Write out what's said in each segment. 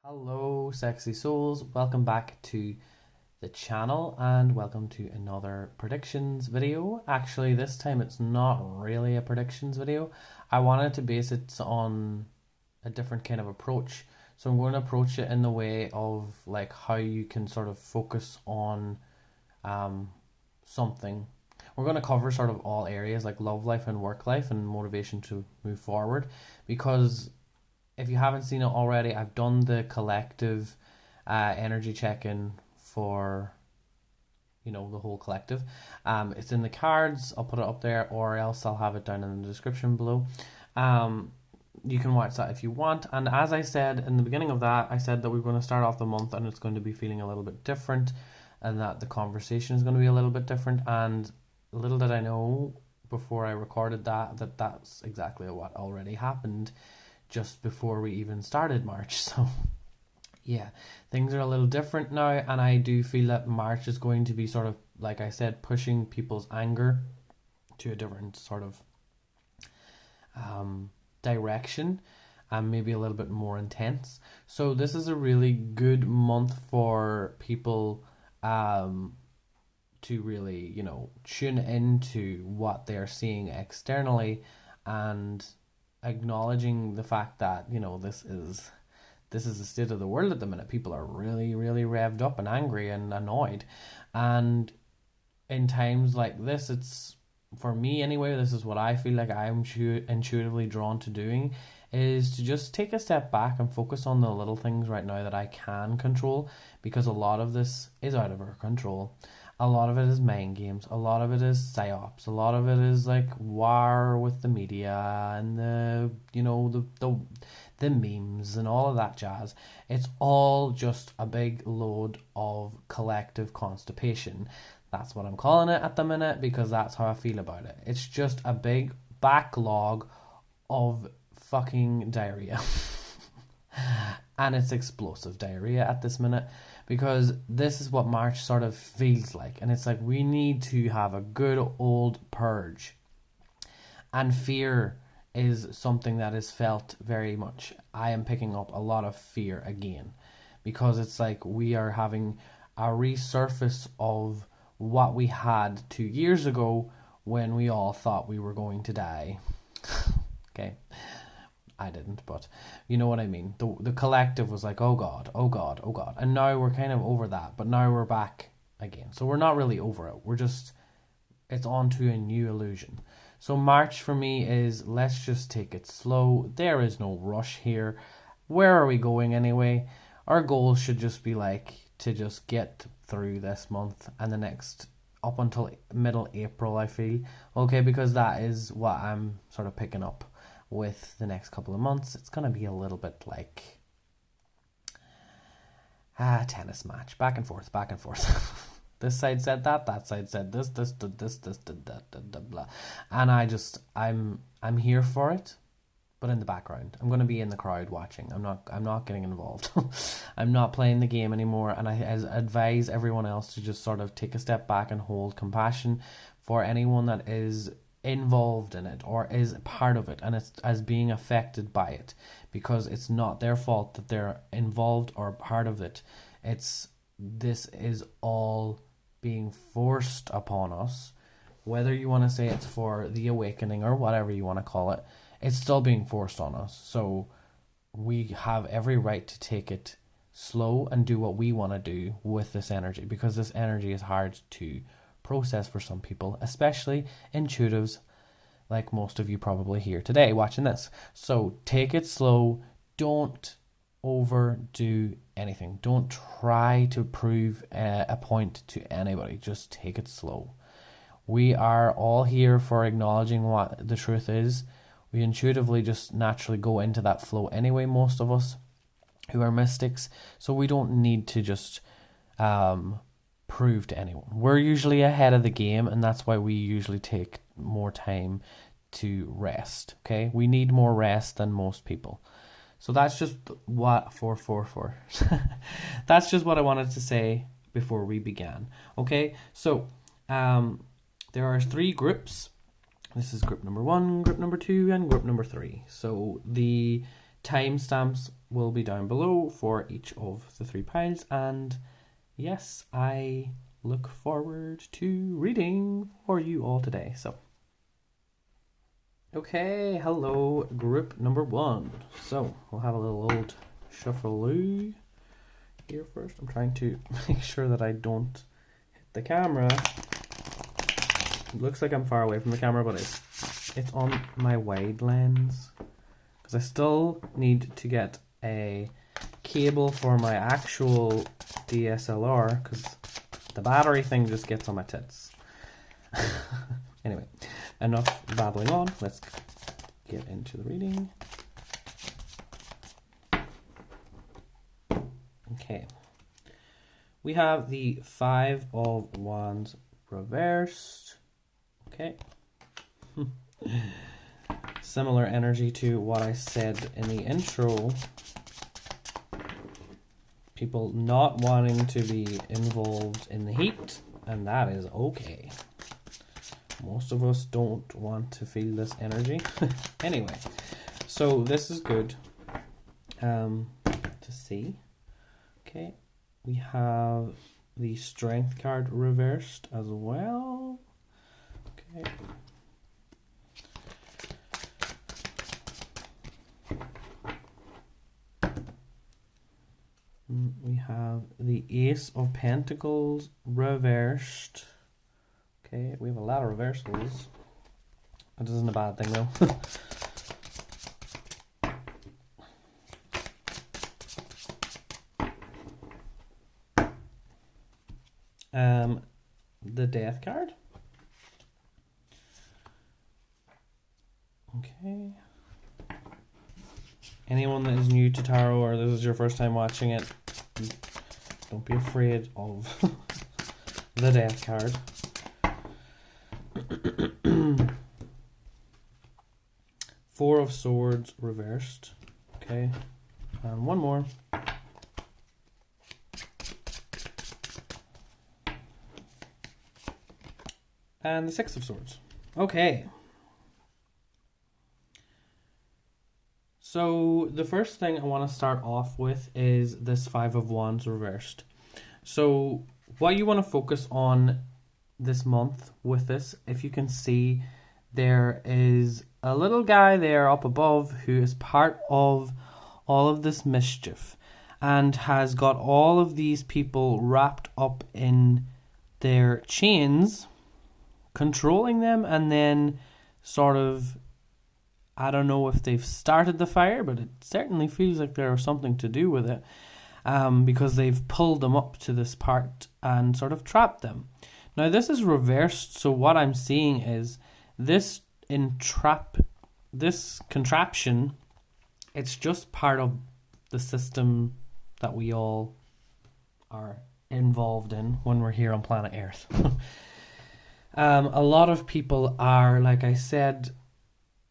Hello, sexy souls. Welcome back to the channel and welcome to another predictions video. Actually, this time it's not really a predictions video. I wanted to base it on a different kind of approach. So I'm going to approach it in the way of like how you can sort of focus on something. We're going to cover sort of all areas like love life and work life and motivation to move forward, because if you haven't seen it already, I've done the collective energy check-in for, the whole collective. It's in the cards. I'll put it up there, or else I'll have it down in the description below. You can watch that if you want. And as I said in the beginning of that, I said that we're going to start off the month and it's going to be feeling a little bit different, and that the conversation is going to be a little bit different. And little did I know before I recorded that that's exactly what already happened just before we even started March. So yeah, things are a little different now, and I do feel that March is going to be sort of, like I said, pushing people's anger to a different sort of direction, and maybe a little bit more intense. So this is a really good month for people to really, tune into what they're seeing externally, and acknowledging the fact that this is the state of the world at the minute. People are really, really revved up and angry and annoyed, and in times like this, it's, for me anyway, this is what I feel like I'm intuitively drawn to doing, is to just take a step back and focus on the little things right now that I can control, because a lot of this is out of our control. A lot of it is mind games. A lot of it is psyops. A lot of it is like war with the media and the memes and all of that jazz. It's all just a big load of collective constipation. That's what I'm calling it at the minute, because that's how I feel about it. It's just a big backlog of fucking diarrhea. And it's explosive diarrhea at this minute, because this is what March sort of feels like. And it's like we need to have a good old purge. And fear is something that is felt very much. I am picking up a lot of fear again, because it's like we are having a resurface of what we had 2 years ago when we all thought we were going to die. Okay. I didn't, but you know what I mean. The collective was like, oh God, oh God, oh God. And now we're kind of over that, but now we're back again. So we're not really over it. It's on to a new illusion. So March for me is, let's just take it slow. There is no rush here. Where are we going anyway? Our goal should just be like to just get through this month and the next, up until middle April, I feel. Okay, because that is what I'm sort of picking up with the next couple of months. It's going to be a little bit like a tennis match, back and forth, back and forth. This side said that side said this, blah. And I'm here for it, but in the background. I'm going to be in the crowd watching. I'm not getting involved. I'm not playing the game anymore, and I advise everyone else to just sort of take a step back and hold compassion for anyone that is involved in it or is part of it, and it's as being affected by it, because it's not their fault that they're involved or part of it. This is all being forced upon us, whether you want to say it's for the awakening or whatever you want to call it. It's still being forced on us, so we have every right to take it slow and do what we want to do with this energy, because this energy is hard to process for some people, especially intuitives like most of you probably here today watching this. So take it slow. Don't overdo anything. Don't try to prove a point to anybody. Just take it slow. We are all here for acknowledging what the truth is. We intuitively just naturally go into that flow anyway, most of us who are mystics, so we don't need to just prove to anyone. We're usually ahead of the game, and that's why we usually take more time to rest. Okay, we need more rest than most people. So that's just what that's just what I wanted to say before we began. Okay, so there are 3 groups. This is group number 1, group number 2, and group number 3. So the timestamps will be down below for each of the 3 piles. And yes, I look forward to reading for you all today. So, okay, hello, group number 1. So, we'll have a little old shuffle-oo here first. I'm trying to make sure that I don't hit the camera. It looks like I'm far away from the camera, but it's on my wide lens. Because I still need to get a cable for my actual DSLR, because the battery thing just gets on my tits. Anyway, enough babbling on. Let's get into the reading. Okay. We have the 5 of Wands reversed. Okay. Similar energy to what I said in the intro. People not wanting to be involved in the heat, and that is okay. Most of us don't want to feel this energy. Anyway, so this is good to see. Okay, we have the Strength card reversed as well. Okay. We have the Ace of Pentacles reversed. Okay, we have a lot of reversals. That isn't a bad thing though. The Death card. Okay. Anyone that is new to tarot, or this is your first time watching it, don't be afraid of the Death card. Four of Swords reversed. Okay. And one more. And the Six of Swords. Okay. So the first thing I want to start off with is this Five of Wands reversed. So what you want to focus on this month with this, if you can see, there is a little guy there up above who is part of all of this mischief and has got all of these people wrapped up in their chains, controlling them, and then sort of, I don't know if they've started the fire, but it certainly feels like there's something to do with it, because they've pulled them up to this part and sort of trapped them. Now this is reversed, so what I'm seeing is this contraption, it's just part of the system that we all are involved in when we're here on planet Earth. A lot of people are, like I said,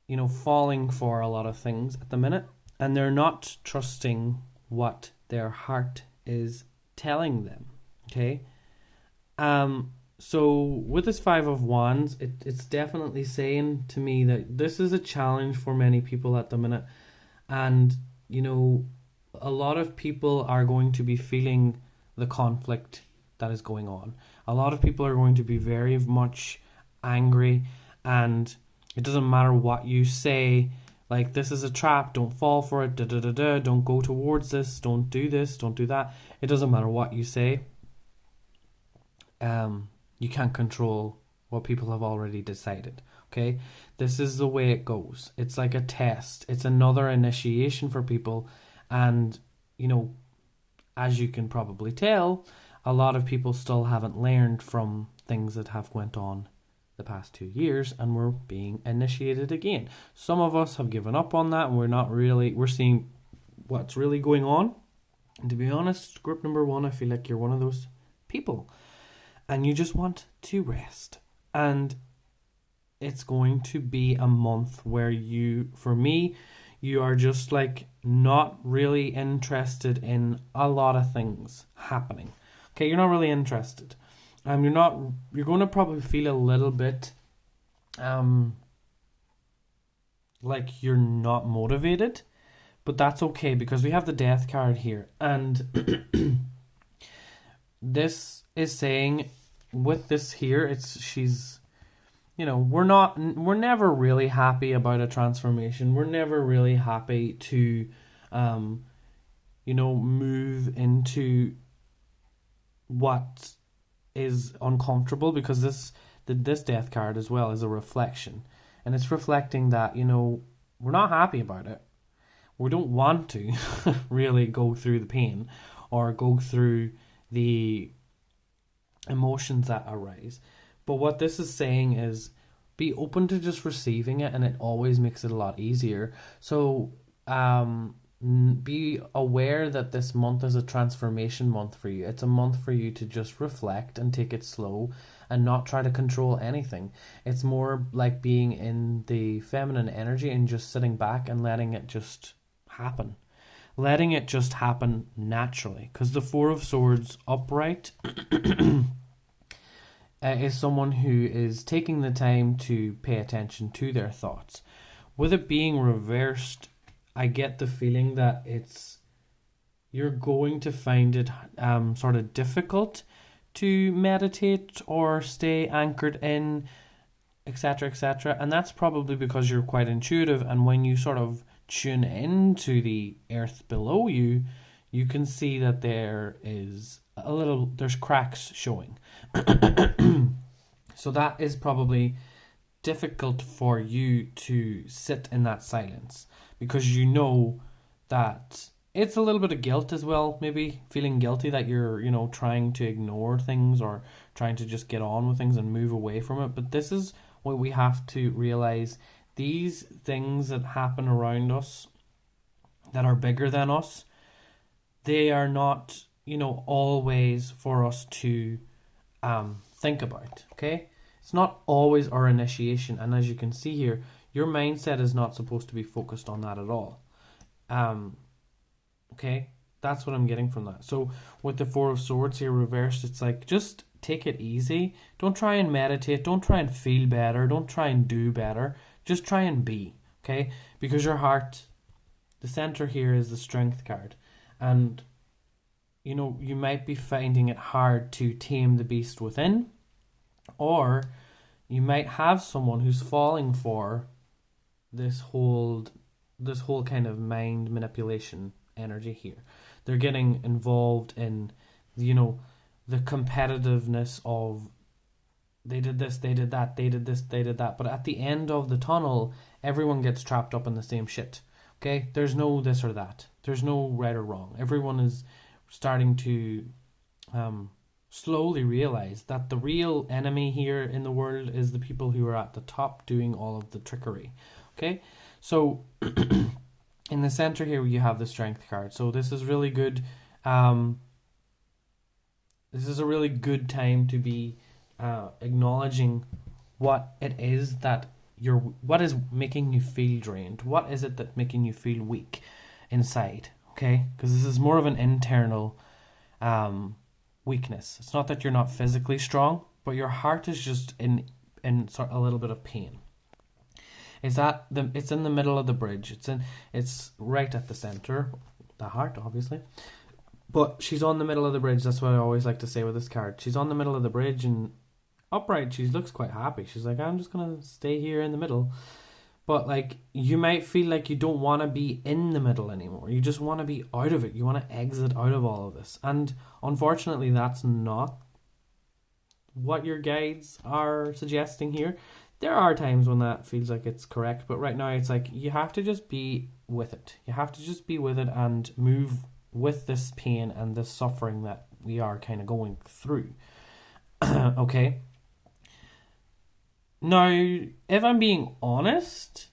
you know, falling for a lot of things at the minute, and they're not trusting what their heart is telling them. Okay. So with this Five of Wands, it's definitely saying to me that this is a challenge for many people at the minute. And, you know, a lot of people are going to be feeling the conflict that is going on. A lot of people are going to be very much angry, and it doesn't matter what you say, like, this is a trap, don't fall for it, don't go towards this, don't do that. It doesn't matter what you say. You can't control what people have already decided. Okay, this is the way it goes. It's like a test. It's another initiation for people, and you know, as you can probably tell, a lot of people still haven't learned from things that have went on the past 2 years, and we're being initiated again. Some of us have given up on that, and we're seeing what's really going on. And to be honest, group number 1, I feel like you're one of those people, and you just want to rest. And it's going to be a month where you are just like not really interested in a lot of things happening. Okay, you're not really interested. You're going to probably feel a little bit like you're not motivated, But that's okay because we have the death card here. And this is saying with this here, she's, we're never really happy about a transformation. We're never really happy to, move into what is uncomfortable, because this death card as well is a reflection, and it's reflecting that we're not happy about it. We don't want to really go through the pain or go through the emotions that arise. But what this is saying is be open to just receiving it, and it always makes it a lot easier. So be aware that this month is a transformation month for you. It's a month for you to just reflect and take it slow and not try to control anything. It's more like being in the feminine energy and just sitting back and letting it just happen. Letting it just happen naturally. Because the Four of Swords upright is someone who is taking the time to pay attention to their thoughts. With it being reversed, I get the feeling that you're going to find it sort of difficult to meditate or stay anchored in, etc., etc. And that's probably because you're quite intuitive, and when you sort of tune into the earth below you, you can see that there's cracks showing. So that is probably difficult for you to sit in that silence, because you know that it's a little bit of guilt as well, maybe feeling guilty that you're, trying to ignore things or trying to just get on with things and move away from it. But this is what we have to realize. These things that happen around us that are bigger than us, they are not, always for us to think about, okay? It's not always our initiation. And as you can see here, your mindset is not supposed to be focused on that at all. Okay, that's what I'm getting from that. So with the Four of Swords here reversed, it's like, just take it easy. Don't try and meditate. Don't try and feel better. Don't try and do better. Just try and be, okay? Because your heart, the center here is the Strength card. And, you might be finding it hard to tame the beast within, or you might have someone who's falling for this whole kind of mind manipulation energy here. They're getting involved in, the competitiveness of, they did this, they did that, they did this, they did that. But at the end of the tunnel, everyone gets trapped up in the same shit. Okay? There's no this or that. There's no right or wrong. Everyone is starting to slowly realize that the real enemy here in the world is the people who are at the top doing all of the trickery. Okay? So in the center here, you have the Strength card. So this is really good. This is a really good time to be acknowledging what it is that what is making you feel drained. What is it that's making you feel weak inside? Okay, because this is more of an internal weakness. It's not that you're not physically strong, but your heart is just in sort of a little bit of pain. It's in the middle of the bridge. It's right at the center, the heart, obviously. But she's on the middle of the bridge. That's what I always like to say with this card. She's on the middle of the bridge, and upright, she looks quite happy. She's like, I'm just gonna stay here in the middle. But like, you might feel like you don't want to be in the middle anymore. You just want to be out of it. You want to exit out of all of this. And unfortunately, that's not what your guides are suggesting here. There are times when that feels like it's correct, but right now it's like you have to just be with it. You have to just be with it and move with this pain and this suffering that we are kind of going through. Okay? Now, if I'm being honest,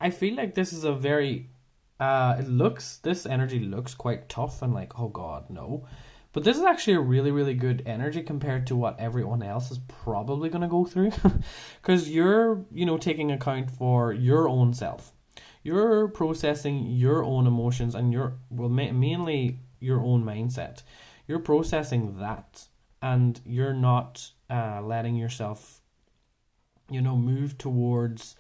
I feel like this is a very, this energy looks quite tough and like, oh God, no. But this is actually a really, really good energy compared to what everyone else is probably going to go through. Because you're, taking account for your own self. You're processing your own emotions and mainly your own mindset. You're processing that, and you're not letting yourself, move towards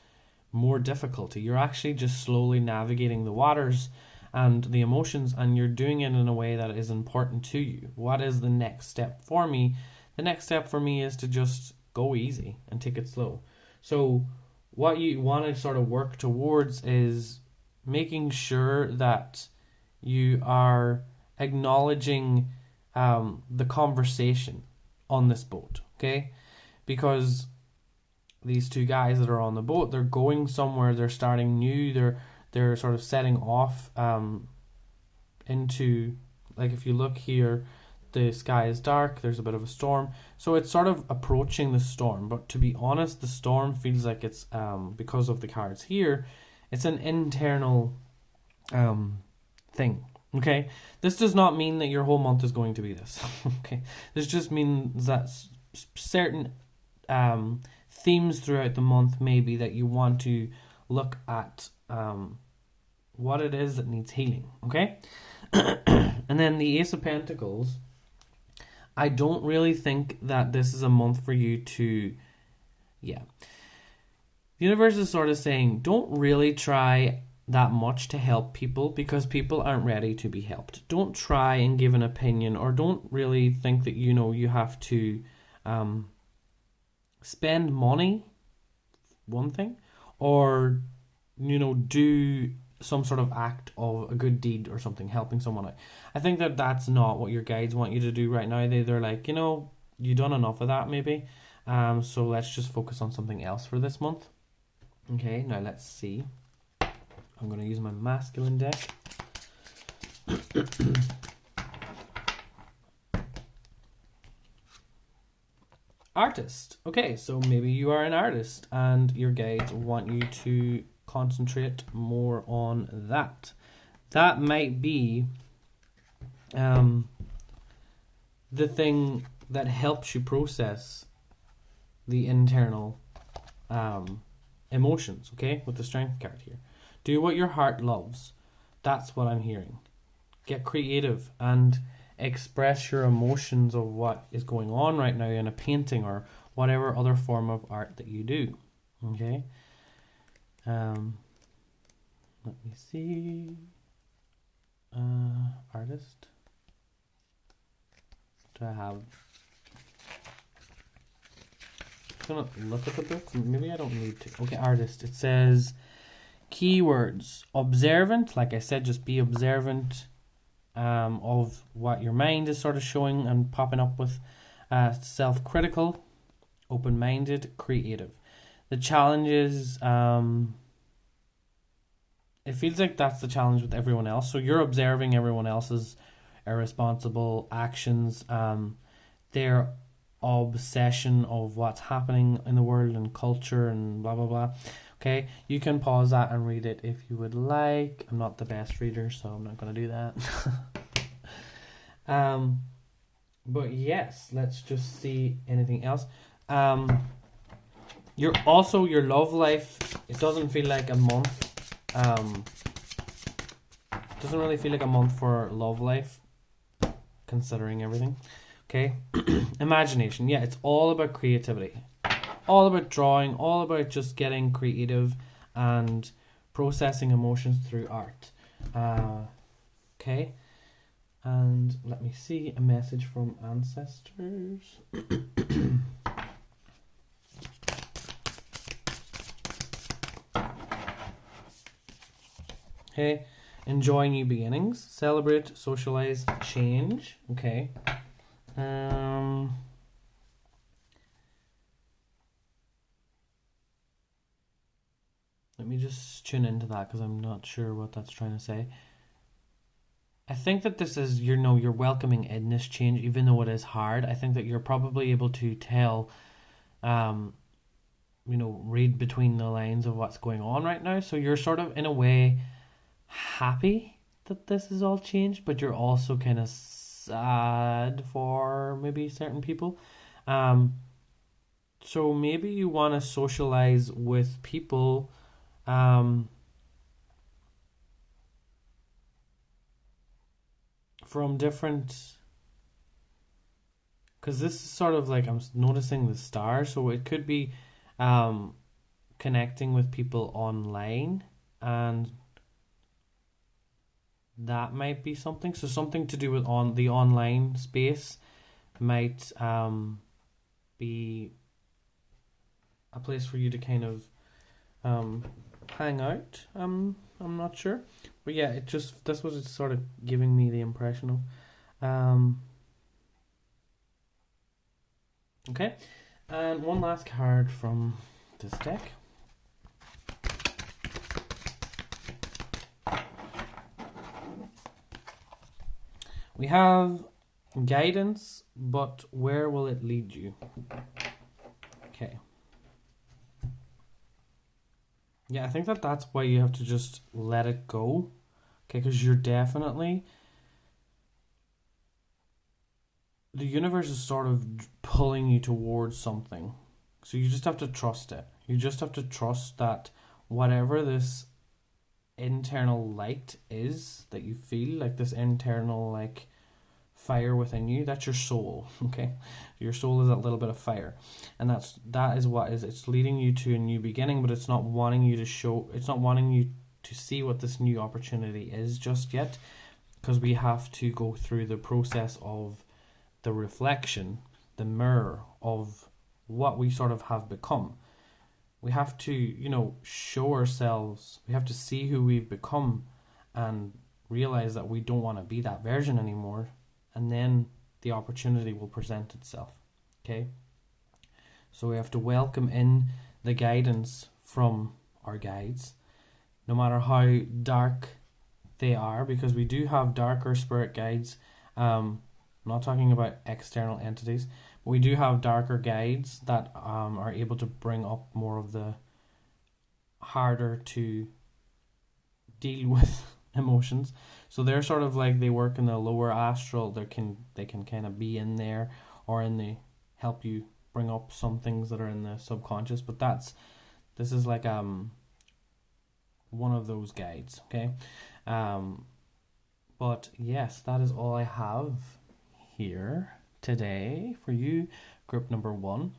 more difficulty. You're actually just slowly navigating the waters and the emotions, and you're doing it in a way that is important to you. What is the next step for me? The next step for me is to just go easy and take it slow. So what you want to sort of work towards is making sure that you are acknowledging the conversation on this boat, okay? Because these two guys that are on the boat, they're going somewhere, they're starting new, they're sort of setting off into, like, if you look here, the sky is dark, there's a bit of a storm, so it's sort of approaching the storm. But to be honest, the storm feels like it's because of the cards here, it's an internal thing. Okay, this does not mean that your whole month is going to be this. Okay, this just means that certain themes throughout the month maybe that you want to look at what it is that needs healing. Okay, and then the Ace of Pentacles. I don't really think that this is a month for you to, the universe is sort of saying don't really try that much to help people because people aren't ready to be helped. Don't try and give an opinion, or don't really think that you have to spend money, one thing, or do some sort of act of a good deed or something, helping someone out. I think that that's not what your guides want you to do right now. They're like, you've done enough of that maybe, so let's just focus on something else for this month. Okay, now let's see. I'm going to use my masculine deck. Artist. Okay, so maybe you are an artist and your guides want you to concentrate more on that. That might be the thing that helps you process the internal emotions, okay, with the Strength card here. Do what your heart loves. That's what I'm hearing. Get creative and express your emotions of what is going on right now in a painting or whatever other form of art that you do. Okay. Let me see. Artist. Do I have? I'm gonna look at the book. Maybe I don't need to. Okay, artist. It says keywords: observant. Like I said, just be observant of what your mind is sort of showing and popping up with. Self-critical, open-minded, creative. The challenge is, it feels like that's the challenge with everyone else. So you're observing everyone else's irresponsible actions, their obsession of what's happening in the world and culture and blah, blah, blah. Okay, you can pause that and read it if you would like. I'm not the best reader, so I'm not going to do that. But yes, let's just see anything else. Your love life, it doesn't feel like a month. Doesn't really feel like a month for love life, considering everything. Okay, imagination. Yeah, it's all about creativity, all about drawing, all about just getting creative and processing emotions through art. Okay, and let me see a message from ancestors. Okay, enjoy new beginnings, celebrate, socialize, change. Okay. Let me just tune into that because I'm not sure what that's trying to say. I think that this is, you're welcoming in this change, even though it is hard. I think that you're probably able to tell, read between the lines of what's going on right now. So you're sort of, in a way, happy that this is all changed, but you're also kind of sad for maybe certain people. So maybe you want to socialize with people from different, because this is sort of like, I'm noticing the stars, so it could be connecting with people online, and that might be something. So something to do with the online space might be a place for you to kind of hang out. I'm not sure, but yeah, that's what it's sort of giving me the impression of. Okay, and one last card from this deck. We have guidance, but where will it lead you? Okay. Yeah, I think that's why you have to just let it go. Okay, because you're definitely... The universe is sort of pulling you towards something. So you just have to trust it. You just have to trust that whatever this internal light is that you feel, like this internal like fire within you, that's your soul. Okay, your soul is that little bit of fire, and that is what is it's leading you to a new beginning, but it's not wanting you to see what this new opportunity is just yet, because we have to go through the process of the reflection, the mirror of what we sort of have become. We have to, show ourselves, we have to see who we've become and realize that we don't want to be that version anymore. And then the opportunity will present itself. Okay? So we have to welcome in the guidance from our guides, no matter how dark they are, because we do have darker spirit guides. I'm not talking about external entities, but we do have darker guides that are able to bring up more of the harder to deal with emotions. So they're sort of like, they work in the lower astral. They can kind of be in there, or help you bring up some things that are in the subconscious. But this is like one of those guides. Okay, but yes, that is all I have here today for you, group number 1.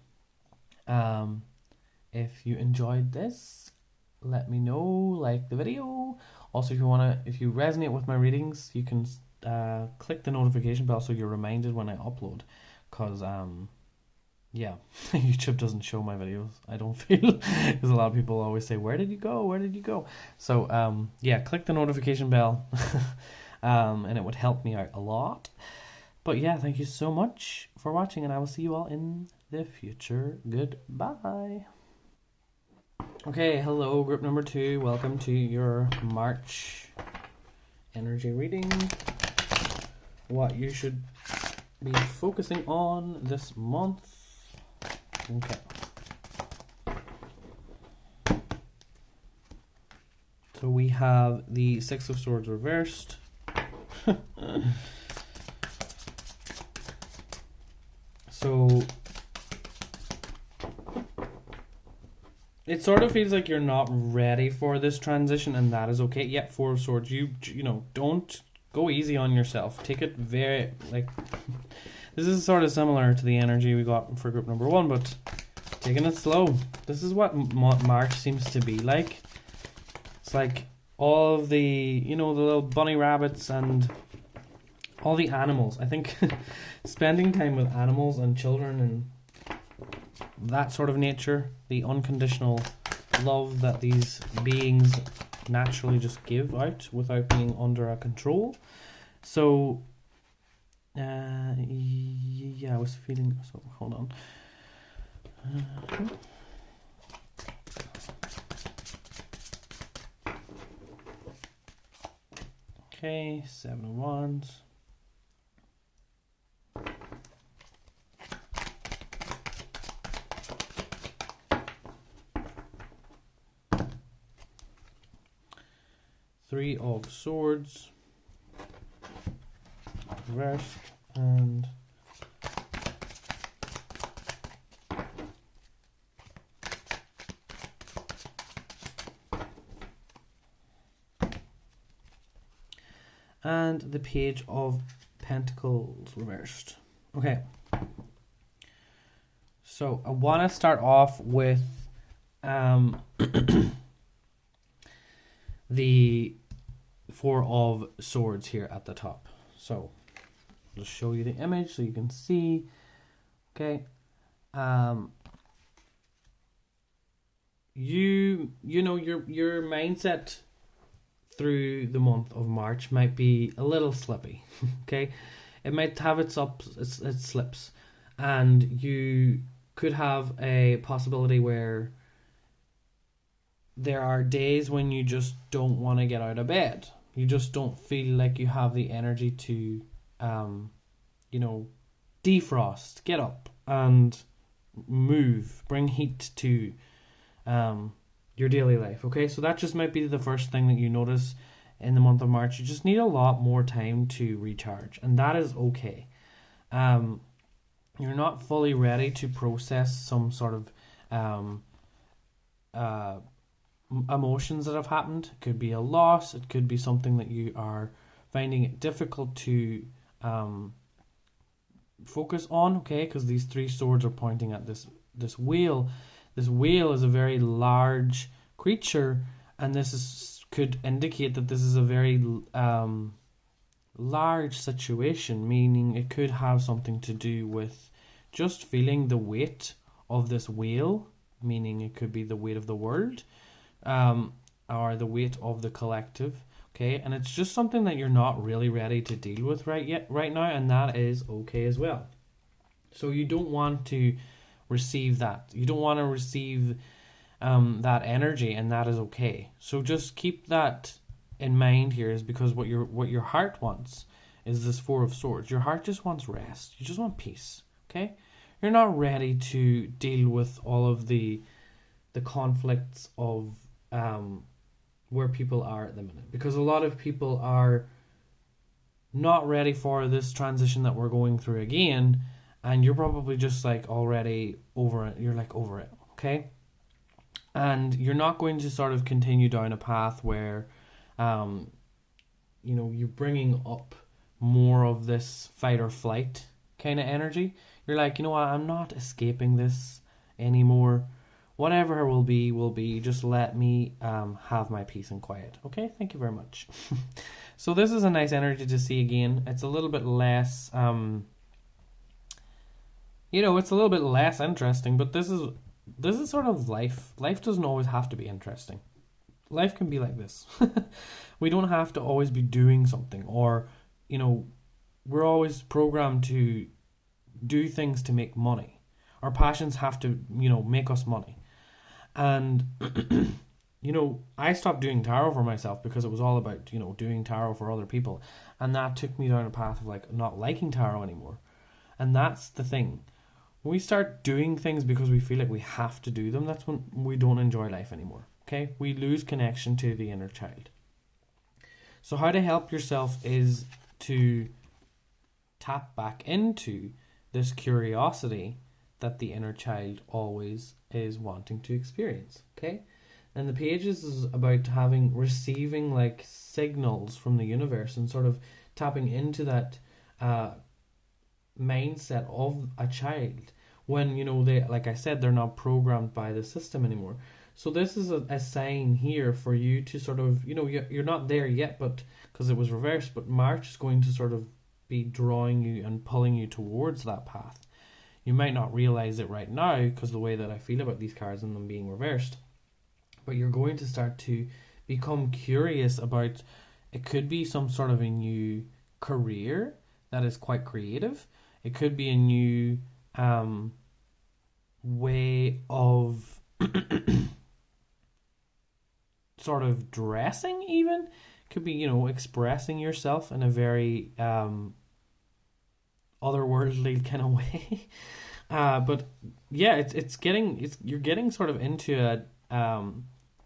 If you enjoyed this, let me know, like the video. Also, if you resonate with my readings, you can click the notification bell so you're reminded when I upload, because yeah, YouTube doesn't show my videos, I don't feel, because a lot of people always say, where did you go? So yeah, click the notification bell and it would help me out a lot. But yeah, thank you so much for watching, and I will see you all in the future. Goodbye. Okay, hello, group number 2. Welcome to your March energy reading. What you should be focusing on this month. Okay. So we have the Six of Swords reversed. So it sort of feels like you're not ready for this transition, and that is okay. Yeah, Four of Swords. You don't go easy on yourself. Take it very, like, this is sort of similar to the energy we got for group number 1, but taking it slow. This is what March seems to be like. It's like all of the, the little bunny rabbits and all the animals. I think spending time with animals and children and that sort of nature, the unconditional love that these beings naturally just give out without being under a control. So yeah, I was feeling, so hold on. Okay, 7 of Wands. Three of Swords, reversed, and the Page of Pentacles reversed. Okay, so I want to start off with the Four of Swords here at the top. So I'll just show you the image so you can see. Okay. You know, your mindset through the month of March might be a little slippy. Okay, it might have its ups, its slips, and you could have a possibility where there are days when you just don't want to get out of bed. You just don't feel like you have the energy to, you know, defrost, get up and move, bring heat to your daily life. Okay, so that just might be the first thing that you notice in the month of March. You just need a lot more time to recharge, and that is okay. You're not fully ready to process some sort of emotions that have happened. It could be a loss, it could be something that you are finding it difficult to focus on, okay, because these three swords are pointing at this wheel. This wheel is a very large creature, and could indicate that this is a very large situation, meaning it could have something to do with just feeling the weight of this wheel, meaning it could be the weight of the world, or the weight of the collective. Okay, and it's just something that you're not really ready to deal with right now, and that is okay as well. So you don't want to receive that. You don't want to receive that energy, and that is okay. So just keep that in mind here, is because what your heart wants is this Four of Swords. Your heart just wants rest. You just want peace. Okay, you're not ready to deal with all of the conflicts of where people are at the minute, because a lot of people are not ready for this transition that we're going through again, and you're probably just like already over it. You're like over it, okay? And you're not going to sort of continue down a path where you know, you're bringing up more of this fight or flight kind of energy. You're like, you know what, I'm not escaping this anymore. Whatever will be. Just let me have my peace and quiet. Okay, thank you very much. So this is a nice energy to see again. It's a little bit less, you know, it's a little bit less interesting, but this is sort of life. Life doesn't always have to be interesting. Life can be like this. We don't have to always be doing something, or, you know, we're always programmed to do things to make money. Our passions have to, you know, make us money. And you know, I stopped doing tarot for myself because it was all about, you know, doing tarot for other people, and that took me down a path of like not liking tarot anymore. And that's the thing, when we start doing things because we feel like we have to do them, that's when we don't enjoy life anymore. Okay, we lose connection to the inner child. So how to help yourself is to tap back into this curiosity that the inner child always is wanting to experience. Okay, and the pages is about receiving like signals from the universe and sort of tapping into that mindset of a child when, you know, they, like I said, they're not programmed by the system anymore. So this is a sign here for you to sort of, you know, you're not there yet, but because it was reversed, but March is going to sort of be drawing you and pulling you towards that path. You might not realize it right now because the way that I feel about these cards and them being reversed, but you're going to start to become curious about, it could be some sort of a new career that is quite creative. It could be a new way of sort of dressing even. Could be, you know, expressing yourself in a very otherworldly kind of way. But yeah, you're getting sort of into a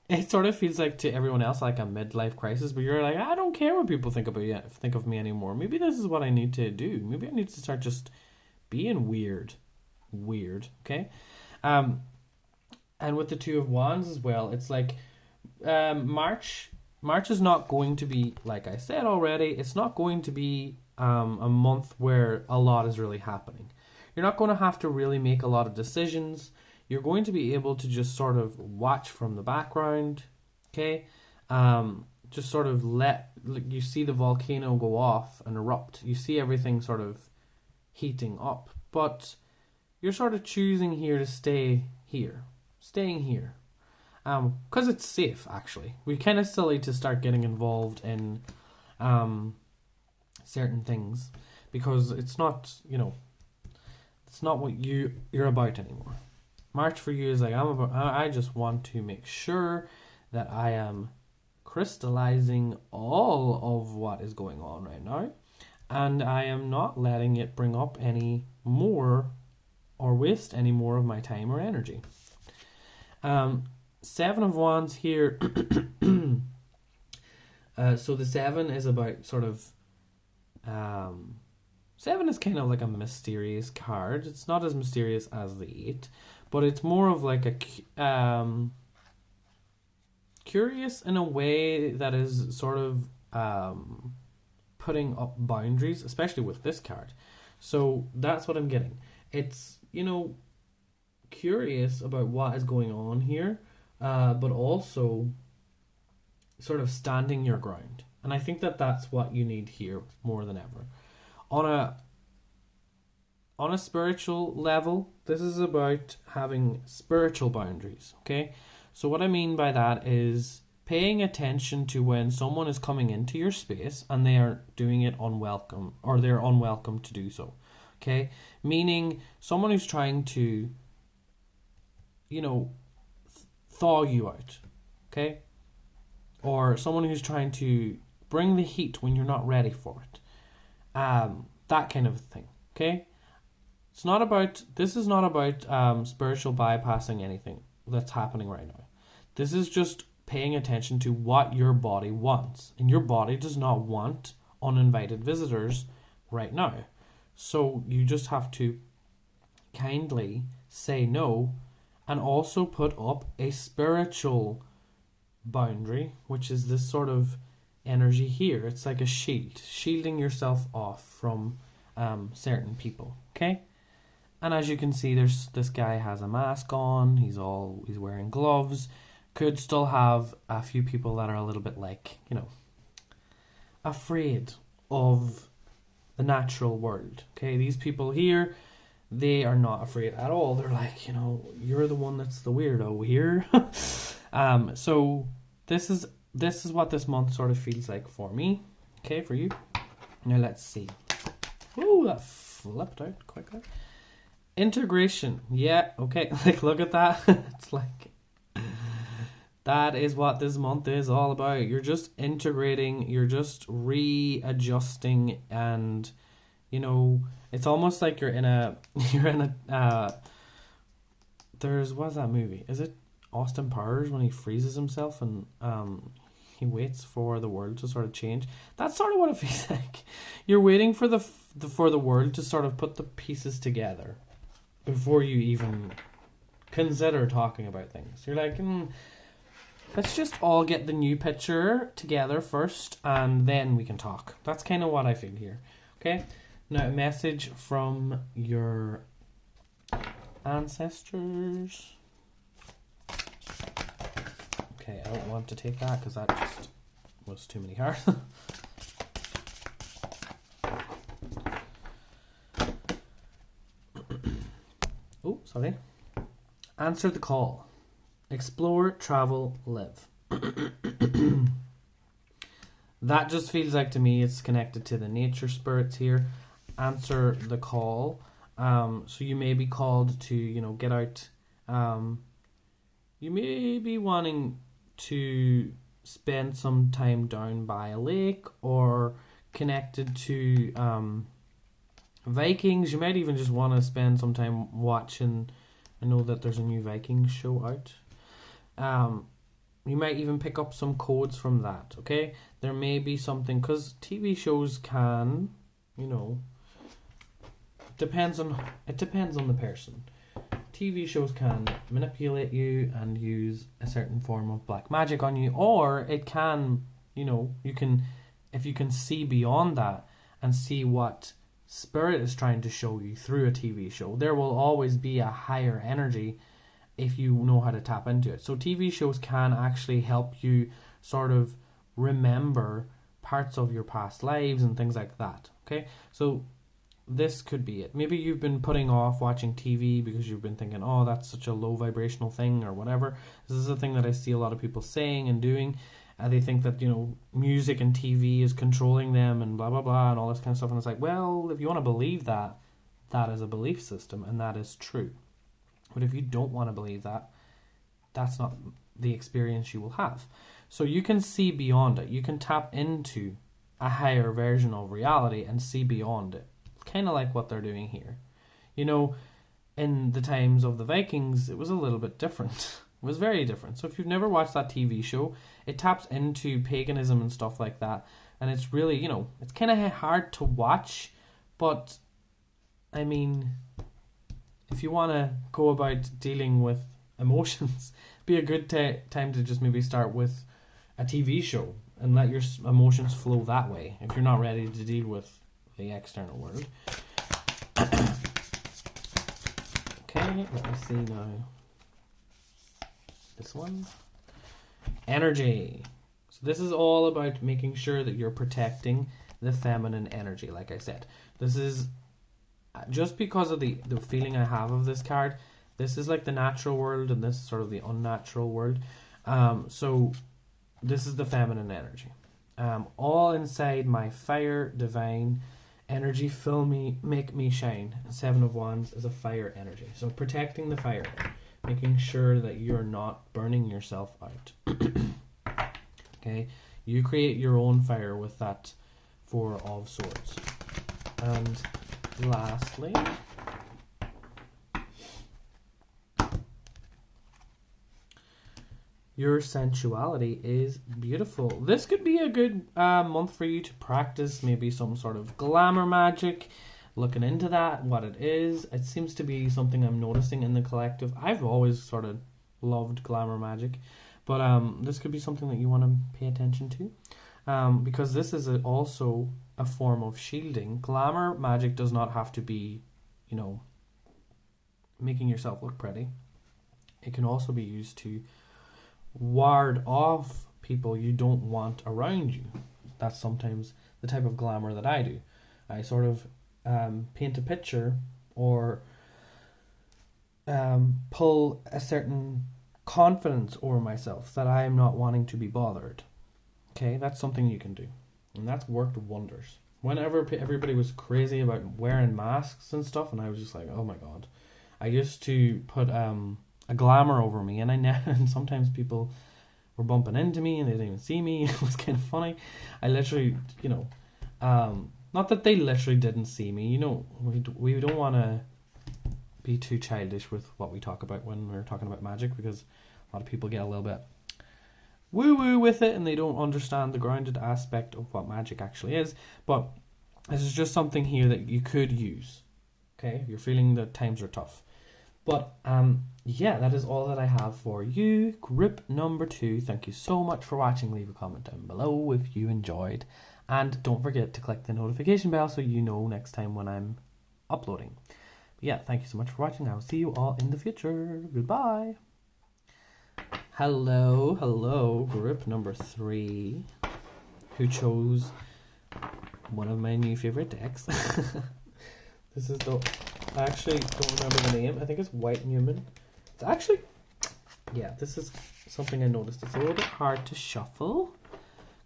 it sort of feels like to everyone else like a midlife crisis, but you're like, I don't care what people think of me anymore. Maybe this is what I need to do. Maybe I need to start just being weird, okay? And with the Two of Wands as well, it's like March is not going to be, like I said already, it's not going to be a month where a lot is really happening. You're not going to have to really make a lot of decisions. you're going to be able to just sort of watch from the background, okay? Just sort of like you see the volcano go off and erupt. You see everything sort of heating up, but you're sort of choosing here to staying here, because it's safe. Actually, we're kind of silly to start getting involved in certain things because it's not, it's not what you're about anymore. March for you is like, I just want to make sure that I am crystallizing all of what is going on right now, and I am not letting it bring up any more or waste any more of my time or energy. Seven of Wands here. So the 7 is about sort of 7 is kind of like a mysterious card. It's not as mysterious as the 8, but it's more of like a curious in a way that is sort of putting up boundaries, especially with this card. So that's what I'm getting. It's, curious about what is going on here, but also sort of standing your ground. And I think that that's what you need here more than ever. On a spiritual level, this is about having spiritual boundaries, okay? So what I mean by that is paying attention to when someone is coming into your space and they are doing it unwelcome, or they're unwelcome to do so, okay? Meaning someone who's trying to, thaw you out, okay? Or someone who's trying to bring the heat when you're not ready for it. That kind of thing, okay? This is not about spiritual bypassing anything that's happening right now. This is just paying attention to what your body wants. And your body does not want uninvited visitors right now. So you just have to kindly say no, and also put up a spiritual boundary, which is this sort of energy here. It's like a shield, shielding yourself off from certain people, okay? And as you can see, this guy has a mask on. He's wearing gloves. Could still have a few people that are a little bit like, afraid of the natural world, okay? These people here, they are not afraid at all. They're like, you're the one that's the weirdo here. So this is what this month sort of feels like for me. Okay, for you. Now let's see. Ooh, that flipped out quickly. Integration. Yeah, okay. Like, look at that. It's like, that is what this month is all about. You're just integrating, you're just readjusting, and it's almost like you're in a what's that movie? Is it Austin Powers when he freezes himself and he waits for the world to sort of change? That's sort of what it feels like. You're waiting for the world to sort of put the pieces together before you even consider talking about things. You're like, let's just all get the new picture together first, and then we can talk. That's kind of what I feel here. Okay? Now, a message from your ancestors. Okay, I don't want to take that because that just was too many cards. Oh, sorry. Answer the call. Explore, travel, live. That just feels like to me it's connected to the nature spirits here. Answer the call. So you may be called to, get out. You may be wanting to spend some time down by a lake or connected to Vikings. You might even just want to spend some time watching. I know that there's a new Vikings show out. You might even pick up some codes from that, okay? There may be something, because TV shows can, it depends on the person. TV shows can manipulate you and use a certain form of black magic on you, or it can, if you can see beyond that and see what spirit is trying to show you through a TV show, there will always be a higher energy if you know how to tap into it. So TV shows can actually help you sort of remember parts of your past lives and things like that. Okay, so this could be it. Maybe you've been putting off watching TV because you've been thinking, oh, that's such a low vibrational thing or whatever. This is a thing that I see a lot of people saying and doing. They think that, you know, music and TV is controlling them and blah, blah, blah, and all this kind of stuff. And it's like, well, if you want to believe that, that is a belief system and that is true. But if you don't want to believe that, that's not the experience you will have. So you can see beyond it. You can tap into a higher version of reality and see beyond it. Kind of like what they're doing here. You know, in the times of the Vikings, it was a little bit different. It was very different. So if you've never watched that TV show, it taps into paganism and stuff like that. And it's really, you know, it's kind of hard to watch. But, I mean, if you want to go about dealing with emotions, be a good time to just maybe start with a TV show and let your emotions flow that way if you're not ready to deal with the external world. Okay, let me see now. This one. Energy. So this is all about making sure that you're protecting the feminine energy, like I said. This is just because of the feeling I have of this card. This is like the natural world and this is sort of the unnatural world. So this is the feminine energy. All inside my fire, divine energy, fill me, make me shine. 7 of Wands is a fire energy. So protecting the fire, making sure that you're not burning yourself out. Okay, you create your own fire with that 4 of Swords. And lastly, your sensuality is beautiful. This could be a good month for you to practice maybe some sort of glamour magic, looking into that, what it is. It seems to be something I'm noticing in the collective. I've always sort of loved glamour magic, but this could be something that you want to pay attention to, because this is also a form of shielding. Glamour magic does not have to be, you know, making yourself look pretty. It can also be used to ward off people you don't want around you. That's sometimes the type of glamour that I do. I sort of paint a picture or pull a certain confidence over myself that I am not wanting to be bothered. Okay, that's something you can do, and that's worked wonders. Whenever everybody was crazy about wearing masks and stuff, and I was just like, oh my god, I used to put a glamour over me, and and sometimes people were bumping into me and they didn't even see me. It was kind of funny. I literally, you know, not that they literally didn't see me, you know, we don't want to be too childish with what we talk about when we're talking about magic, because a lot of people get a little bit woo-woo with it and they don't understand the grounded aspect of what magic actually is. But this is just something here that you could use, okay, if you're feeling that times are tough. But yeah, that is all that I have for you. Group number 2. Thank you so much for watching. Leave a comment down below if you enjoyed. And don't forget to click the notification bell so you know next time when I'm uploading. But yeah, thank you so much for watching. I will see you all in the future. Goodbye. Hello, group number 3, who chose one of my new favorite decks. This is the... I actually don't remember the name. I think it's White Newman. It's actually... yeah, this is something I noticed. It's a little bit hard to shuffle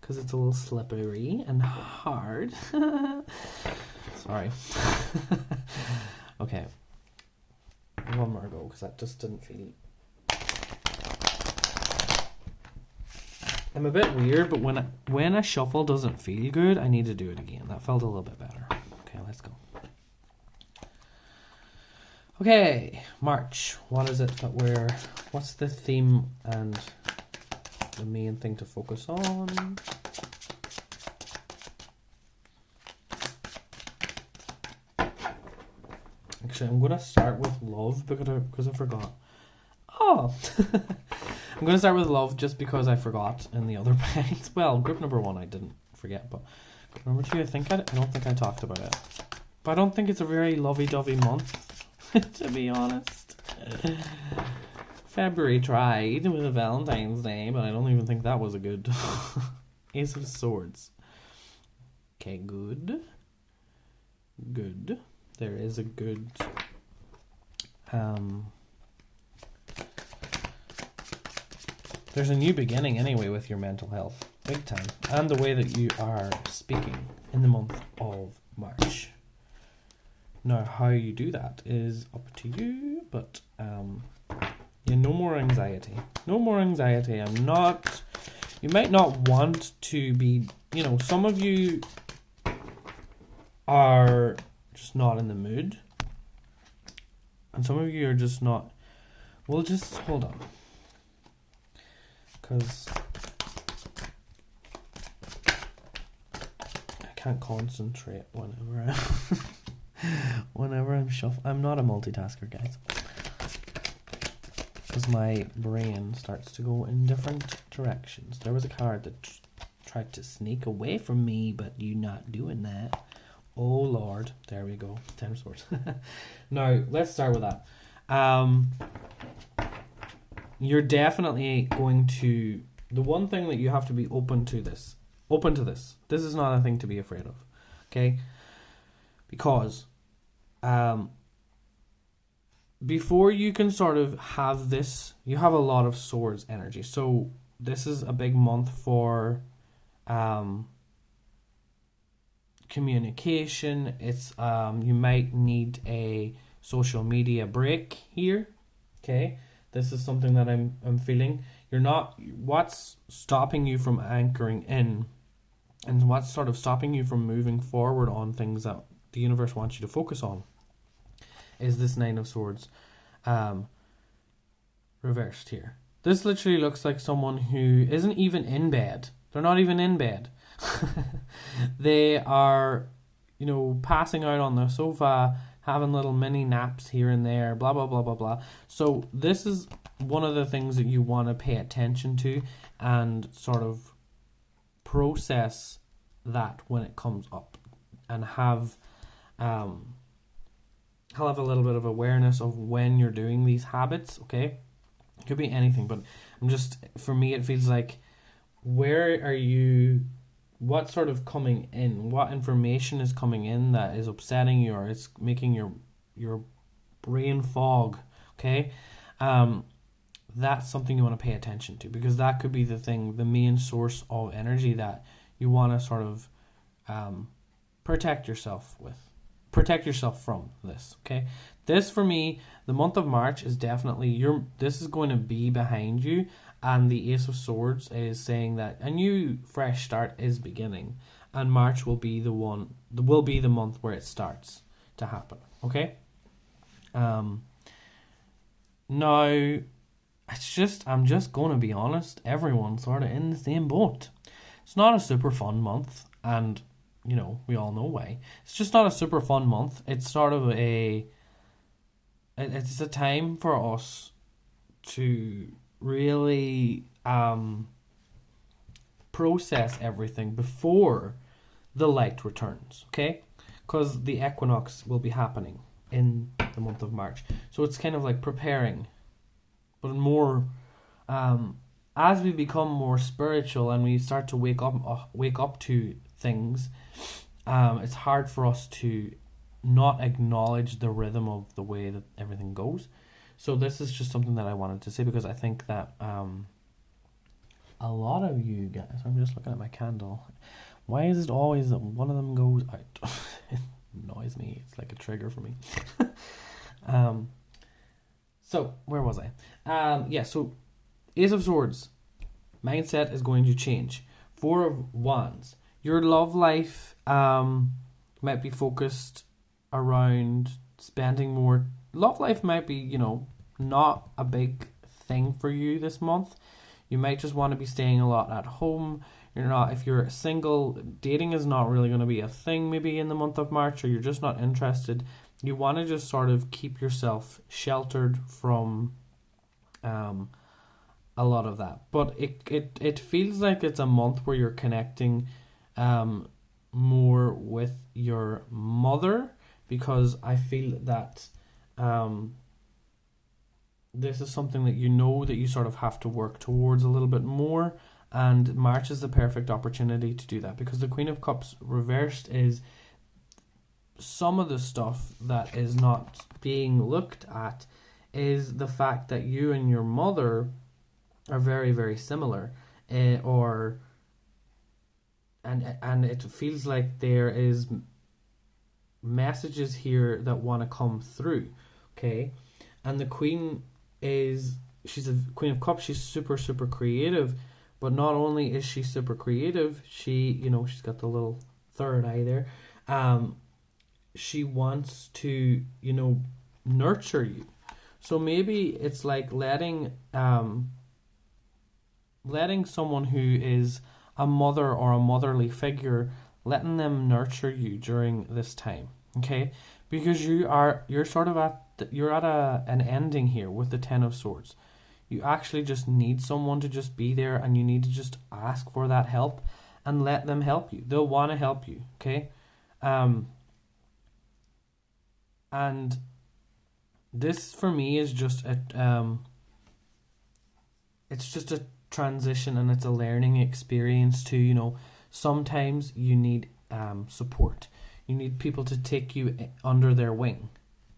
because it's a little slippery and hard. Sorry. Okay. One more go because that just didn't feel... I'm a bit weird, but when a shuffle doesn't feel good, I need to do it again. That felt a little bit better. Okay, let's go. Okay, March. What is it that what's the theme and the main thing to focus on? Actually, I'm going to start with love because I forgot. Oh! I'm going to start with love just because I forgot in the other paints. Well, group number 1 I didn't forget, but group number 2 I don't think I talked about it. But I don't think it's a very lovey-dovey month. To be honest. February tried with a Valentine's Day, but I don't even think that was a good Ace of Swords. Okay, good. Good. There is a good there's a new beginning anyway with your mental health. Big time. And the way that you are speaking in the month of March. Now, how you do that is up to you, but yeah, no more anxiety. No more anxiety. You might not want to be, some of you are just not in the mood. And some of you are just not. Well, just hold on. Because I can't concentrate whenever I'm shuffling. I'm not a multitasker, guys. Because my brain starts to go in different directions. There was a card that tried to sneak away from me, but you're not doing that. Oh Lord, there we go. 10 of Swords. Now, let's start with that. You're definitely going to... The one thing that you have to be open to this. This is not a thing to be afraid of. Okay? Because before you can sort of have this, you have a lot of Swords energy. So this is a big month for communication. It's you might need a social media break here. Okay, this is something that I'm feeling. You're not. What's stopping you from anchoring in, and what's sort of stopping you from moving forward on things that the universe wants you to focus on, is this Nine of Swords reversed here. This literally looks like someone who isn't even in bed. They're not even in bed. They are, passing out on the sofa, having little mini naps here and there, blah, blah, blah, blah, blah. So this is one of the things that you want to pay attention to and sort of process that when it comes up, and have a little bit of awareness of when you're doing these habits. Okay, it could be anything, but for me it feels like, where are you, what's sort of coming in, what information is coming in that is upsetting you, or it's making your brain fog. Okay, that's something you want to pay attention to, because that could be the main source of energy that you want to sort of protect yourself from this. Okay, this for me, the month of March is definitely this is going to be behind you, and the Ace of Swords is saying that a new fresh start is beginning, and March will be the month where it starts to happen. Okay, now I'm just going to be honest, everyone's sort of in the same boat. It's not a super fun month, and we all know why. It's just not a super fun month. It's sort of it's a time for us to really process everything before the light returns, okay? Because the equinox will be happening in the month of March. So it's kind of like preparing, but more as we become more spiritual and we start to wake up to things, it's hard for us to not acknowledge the rhythm of the way that everything goes. So this is just something that I wanted to say, because I think that a lot of you guys, I'm just looking at my candle. Why is it always that one of them goes out? It annoys me. It's like a trigger for me. So where was I? So Ace of Swords, mindset is going to change. Four of Wands, your love life might be focused around spending more. Love life might be, not a big thing for you this month. You might just want to be staying a lot at home. If you're single, dating is not really going to be a thing maybe in the month of March, or you're just not interested. You want to just sort of keep yourself sheltered from a lot of that. But it feels like it's a month where you're connecting more with your mother, because I feel that this is something that you know that you sort of have to work towards a little bit more, and March is the perfect opportunity to do that, because the Queen of Cups reversed is some of the stuff that is not being looked at is the fact that you and your mother are very, very similar, and it feels like there is messages here that want to come through, okay? And the Queen she's a Queen of Cups. She's super, super creative, but not only is she super creative, she's got the little third eye there. She wants to, nurture you. So maybe it's like letting someone who is a mother or a motherly figure, letting them nurture you during this time, okay? Because you're sort of at an ending here with the Ten of Swords. You actually just need someone to just be there, and you need to just ask for that help and let them help you. They'll want to help you, okay? And this for me is just it's just a transition, and it's a learning experience to, sometimes you need support. You need people to take you under their wing,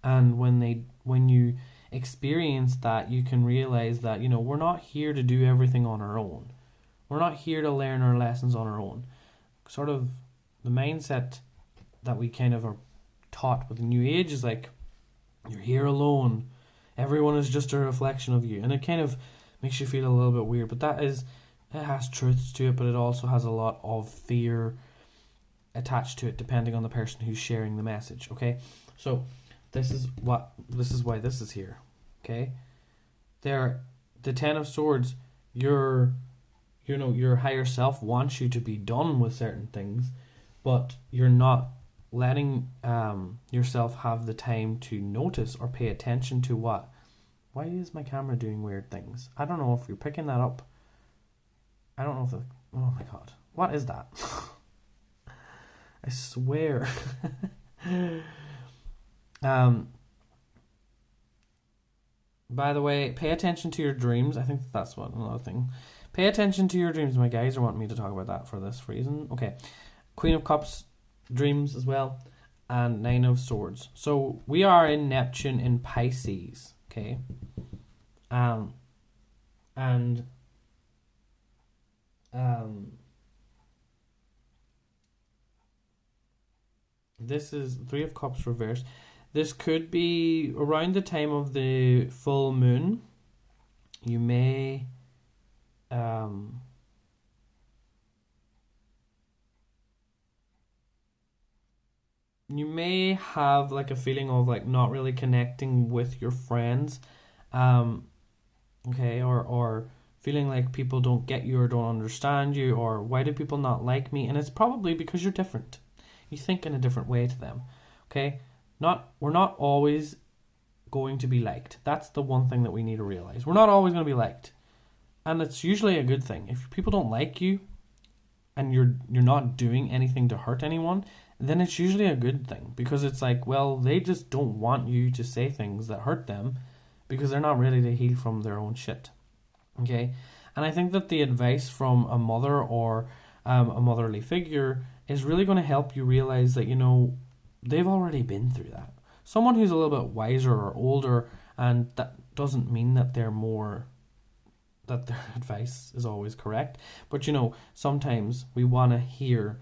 and when you experience that, you can realize that we're not here to do everything on our own. We're not here to learn our lessons on our own. Sort of the mindset that we kind of are taught with the New Age is like, you're here alone. Everyone is just a reflection of you, and it kind of makes you feel a little bit weird. But it has truths to it, but it also has a lot of fear attached to it, depending on the person who's sharing the message. Okay, so this is why this is here. Okay, the Ten of Swords. Your higher self wants you to be done with certain things, but you're not letting yourself have the time to notice or pay attention to what. Why is my camera doing weird things? I don't know if you're picking that up. I don't know if oh my god. What is that? I swear. By the way, pay attention to your dreams. I think that's another thing. Pay attention to your dreams. My guys are wanting me to talk about that for this reason. Okay. Queen of Cups, dreams as well, and Nine of Swords. So we are in Neptune in Pisces. Okay. This is Three of Cups reversed. This could be around the time of the full moon. You may have like a feeling of like not really connecting with your friends, okay, or feeling like people don't get you or don't understand you, or why do people not like me? And it's probably because you're different. You think in a different way to them, okay? We're not always going to be liked. That's the one thing that we need to realize. We're not always going to be liked, and it's usually a good thing. If people don't like you, and you're not doing anything to hurt anyone, then it's usually a good thing, because it's like, well, they just don't want you to say things that hurt them because they're not ready to heal from their own shit. Okay? And I think that the advice from a mother or a motherly figure is really going to help you realize that, they've already been through that. Someone who's a little bit wiser or older, and that doesn't mean that their advice is always correct. But, sometimes we want to hear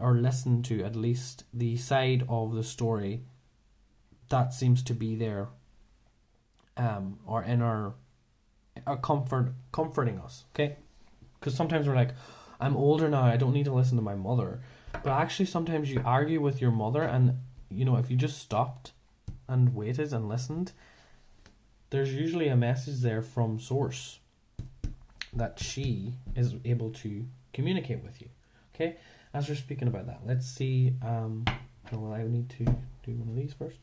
or listen to at least the side of the story that seems to be there, or in our comforting us, okay? Because sometimes we're like, I'm older now, I don't need to listen to my mother. But actually sometimes you argue with your mother, and if you just stopped and waited and listened, there's usually a message there from source that she is able to communicate with you. Okay, as we're speaking about that, let's see. I need to do one of these first.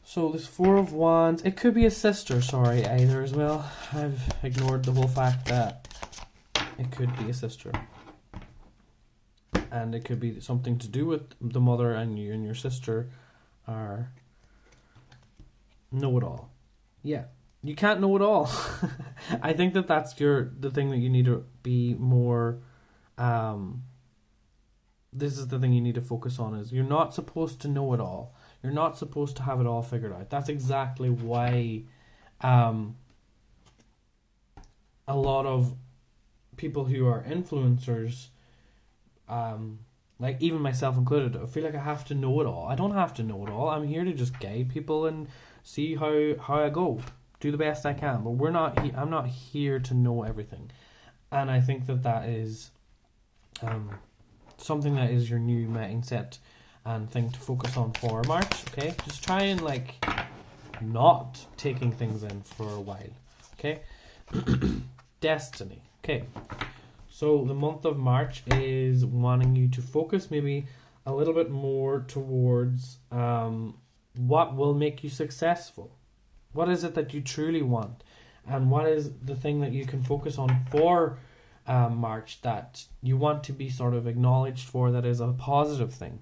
So this Four of Wands, it could be a sister, sorry, either as well. I've ignored the whole fact that it could be a sister. And it could be something to do with the mother, and you and your sister are know-it-all. Yeah, you can't know it all. I think that that's the thing that you need to be more. This is the thing you need to focus on: is you're not supposed to know it all. You're not supposed to have it all figured out. That's exactly why, a lot of people who are influencers, like even myself included, I feel like I have to know it all. I don't have to know it all. I'm here to just guide people and see how I go, do the best I can. But I'm not here to know everything, and I think that is something that is your new mindset and thing to focus on for March. Okay, just try and not taking things in for a while. Okay. Destiny. Okay, so the month of March is wanting you to focus maybe a little bit more towards what will make you successful. What is it that you truly want? And what is the thing that you can focus on for March that you want to be sort of acknowledged for, that is a positive thing,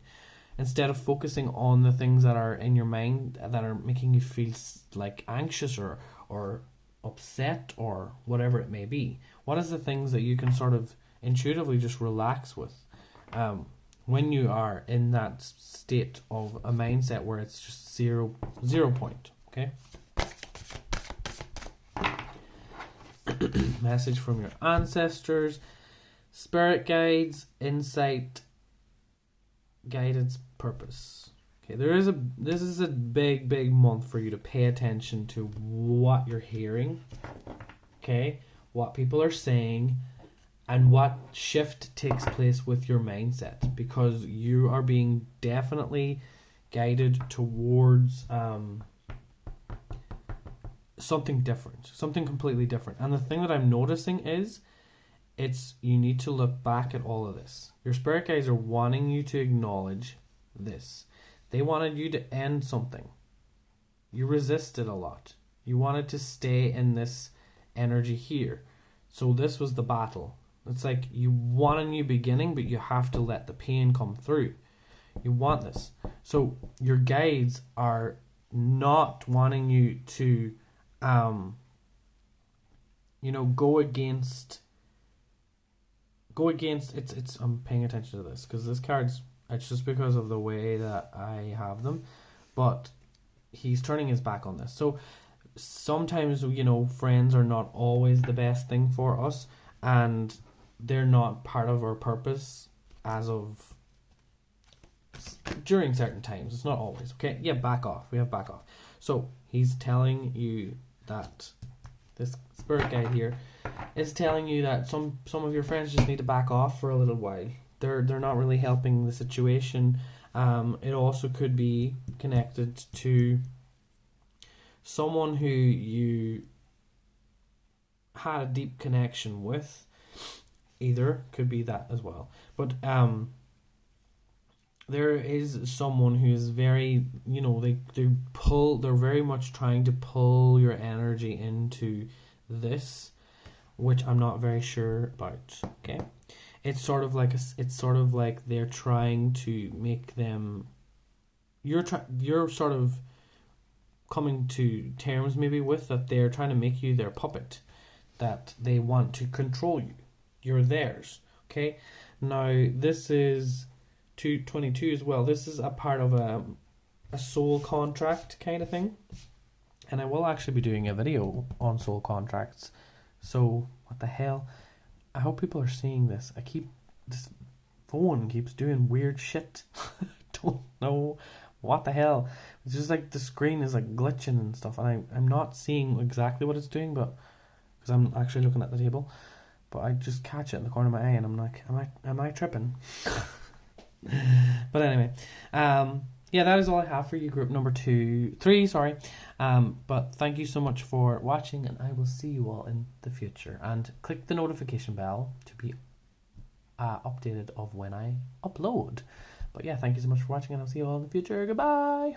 instead of focusing on the things that are in your mind that are making you feel like anxious or upset or whatever it may be. What is the things that you can sort of intuitively just relax with when you are in that state of a mindset where it's just zero point? Okay. Message from your ancestors, spirit guides, insight, guidance, purpose. Okay, this is a big month for you to pay attention to what you're hearing, okay, what people are saying, and what shift takes place with your mindset, because you are being definitely guided towards something different, something completely different. And the thing that I'm noticing is you need to look back at all of this. Your spirit guides are wanting you to acknowledge this. They wanted you to end something. You resisted a lot. You wanted to stay in this energy here. So this was the battle. It's like you want a new beginning, but you have to let the pain come through. You want this. So your guides are not wanting you to, go against. It's. I'm paying attention to this because this card's. It's just because of the way that I have them, but he's turning his back on this. So sometimes, friends are not always the best thing for us, and they're not part of our purpose during certain times. It's not always, okay? Yeah, back off. We have back off. So he's telling you that this spirit guide here is telling you that some of your friends just need to back off for a little while. They're not really helping the situation. It also could be connected to someone who you had a deep connection with. Either could be that as well. But there is someone who is very, they're very much trying to pull your energy into this, which I'm not very sure about. Okay. It's sort of like they're trying to make them. You're sort of coming to terms maybe with that they're trying to make you their puppet, that they want to control you. You're theirs. Okay. Now this is 222 as well. This is a part of a soul contract kind of thing, and I will actually be doing a video on soul contracts. So what the hell? I hope people are seeing this. This phone keeps doing weird shit. Don't know what the hell. It's just like the screen is like glitching and stuff, and I'm not seeing exactly what it's doing, but because I'm actually looking at the table, but I just catch it in the corner of my eye, and I'm like, am I tripping? But anyway, yeah, that is all I have for you, group number 3, sorry. But thank you so much for watching, and I will see you all in the future. And click the notification bell to be updated of when I upload. But yeah, thank you so much for watching, and I'll see you all in the future. Goodbye!